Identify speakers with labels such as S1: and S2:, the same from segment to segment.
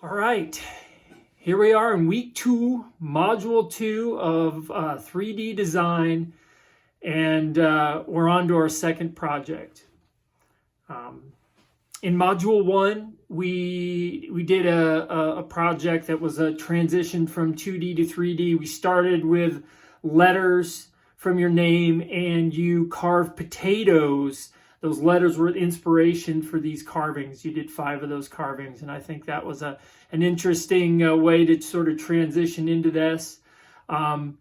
S1: All right, here we are in week 2, module 2 of 3D design, and we're on to our second project. In module 1, we did a project that was a transition from 2D to 3D. We started with letters from your name, and you carved potatoes. Those letters were inspiration for these carvings. You did 5 of those carvings, and I think that was an interesting way to sort of transition into this. The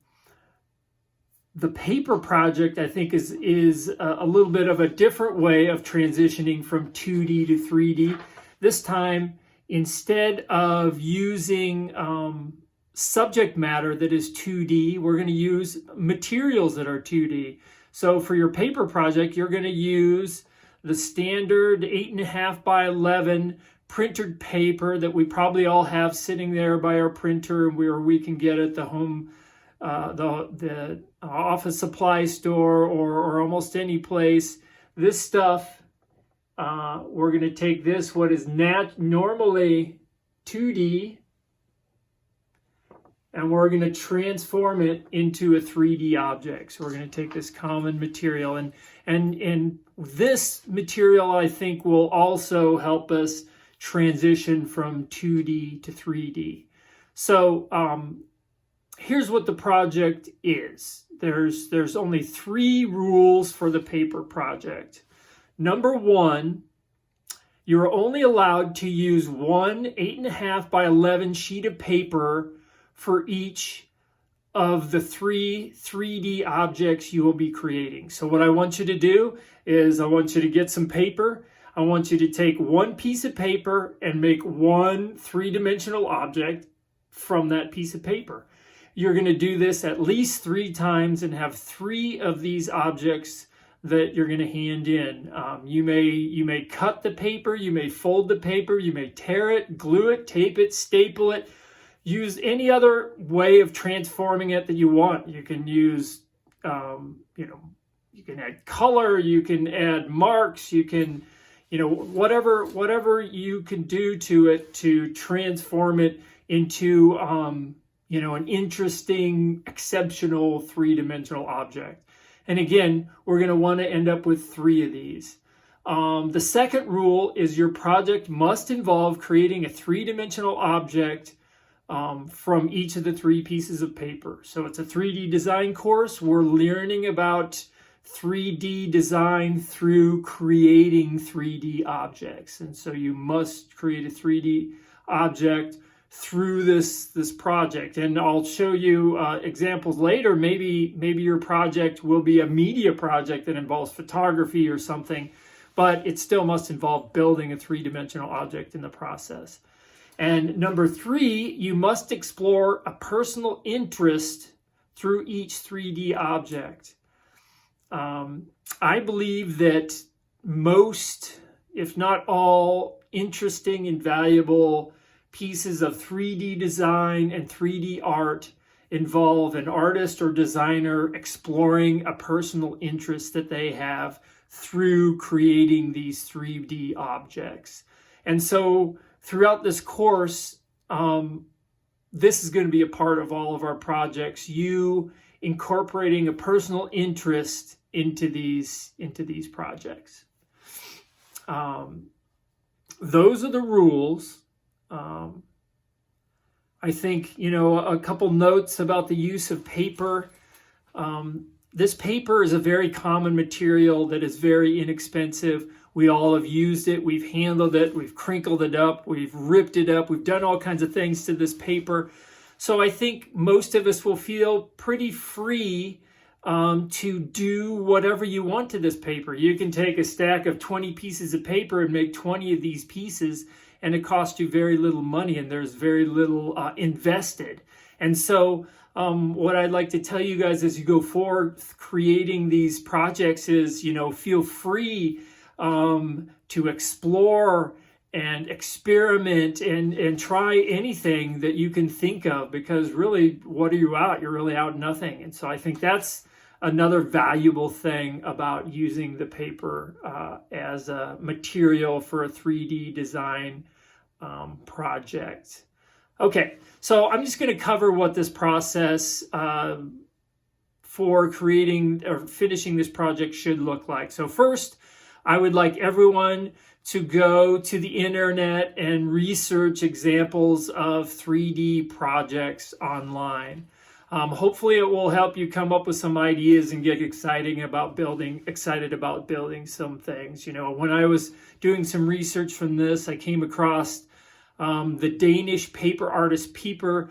S1: paper project, I think, is a little bit of a different way of transitioning from 2D to 3D. This time, instead of using subject matter that is 2D, we're going to use materials that are 2D. So for your paper project, you're going to use the standard 8.5 by 11 printered paper that we probably all have sitting there by our printer, where we can get at the home, the office supply store, or almost any place. This stuff, we're going to take this, what is normally 2D, and we're going to transform it into a 3D object. So we're going to take this common material, and this material, I think, will also help us transition from 2D to 3D. So here's what the project is. There's only 3 rules for the paper project. Number 1, you're only allowed to use one 8.5 by 11 sheet of paper for each of the 3 3D objects you will be creating. So what I want you to do is I want you to get some paper. I want you to take one piece of paper and make one 3-dimensional object from that piece of paper. You're going to do this at least 3 times and have 3 of these objects that you're going to hand in. You may cut the paper, you may fold the paper, you may tear it, glue it, tape it, staple it. Use any other way of transforming it that you want. You can use, you can add color, you can add marks, you can, whatever you can do to it to transform it into, an interesting, exceptional 3-dimensional object. And again, we're going to want to end up with 3 of these. The second rule is your project must involve creating a 3-dimensional object from each of the 3 pieces of paper. So it's a 3D design course. We're learning about 3D design through creating 3D objects. And so you must create a 3D object through this project. And I'll show you examples later. Maybe your project will be a media project that involves photography or something, but it still must involve building a 3-dimensional object in the process. And number 3, you must explore a personal interest through each 3D object. I believe that most, if not all, interesting and valuable pieces of 3D design and 3D art involve an artist or designer exploring a personal interest that they have through creating these 3D objects. And so throughout this course, this is going to be a part of all of our projects, you incorporating a personal interest into these projects. Those are the rules. I think, a couple notes about the use of paper. This paper is a very common material that is very inexpensive. We all have used it, we've handled it, we've crinkled it up, we've ripped it up, we've done all kinds of things to this paper. So I think most of us will feel pretty free to do whatever you want to this paper. You can take a stack of 20 pieces of paper and make 20 of these pieces, and it costs you very little money, and there's very little invested. And so what I'd like to tell you guys as you go forward creating these projects is, feel free to explore and experiment and try anything that you can think of, because really, what are you out? You're really out nothing. And so I think that's another valuable thing about using the paper as a material for a 3D design project. Okay, so I'm just going to cover what this process for creating or finishing this project should look like. So first, I would like everyone to go to the internet and research examples of 3D projects online. Hopefully it will help you come up with some ideas and get excited about building some things. You know, when I was doing some research from this, I came across the Danish paper artist Peter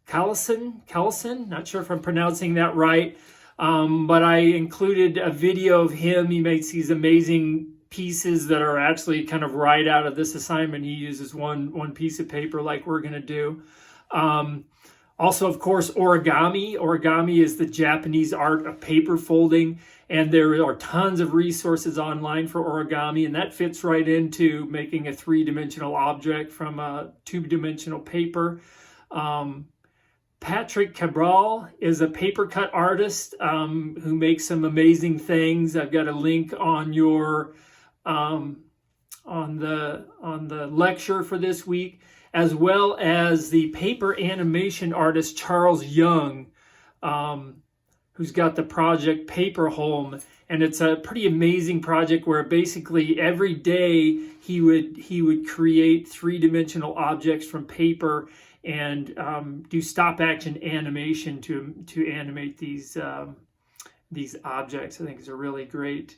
S1: Callesen, not sure if I'm pronouncing that right, but I included a video of him. He makes these amazing pieces that are actually kind of right out of this assignment. He uses one piece of paper like we're going to do. Also, of course, origami. Origami is the Japanese art of paper folding, and there are tons of resources online for origami, and that fits right into making a three-dimensional object from a two-dimensional paper. Patrick Cabral is a paper cut artist who makes some amazing things. I've got a link on your on the lecture for this week, as well as the paper animation artist Charles Young, who's got the project Paper Home, and it's a pretty amazing project where basically every day he would create three-dimensional objects from paper and do stop-action animation to animate these objects. I think it's a really great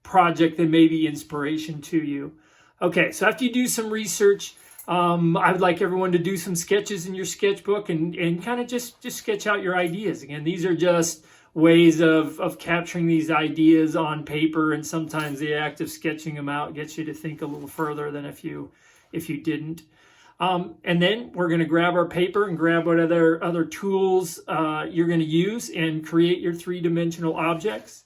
S1: project that may be inspiration to you. Okay, so after you do some research, I would like everyone to do some sketches in your sketchbook and kind of just sketch out your ideas. Again, these are just ways of capturing these ideas on paper, and sometimes the act of sketching them out gets you to think a little further than if you didn't. And then we're going to grab our paper and grab what other tools you're going to use and create your three-dimensional objects.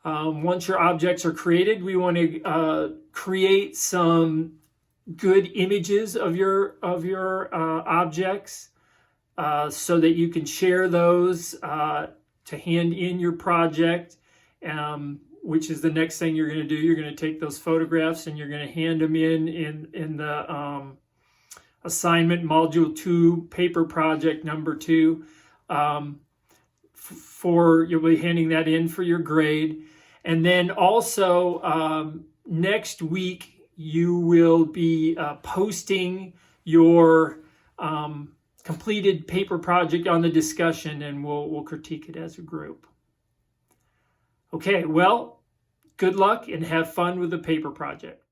S1: Once your objects are created, we want to create some good images of your objects so that you can share those to hand in your project, which is the next thing you're going to do. You're going to take those photographs and you're going to hand them in the assignment module 2 paper project number 2 you'll be handing that in for your grade. And then also next week you will be posting your completed paper project on the discussion, and we'll critique it as a group. Okay, well, good luck and have fun with the paper project.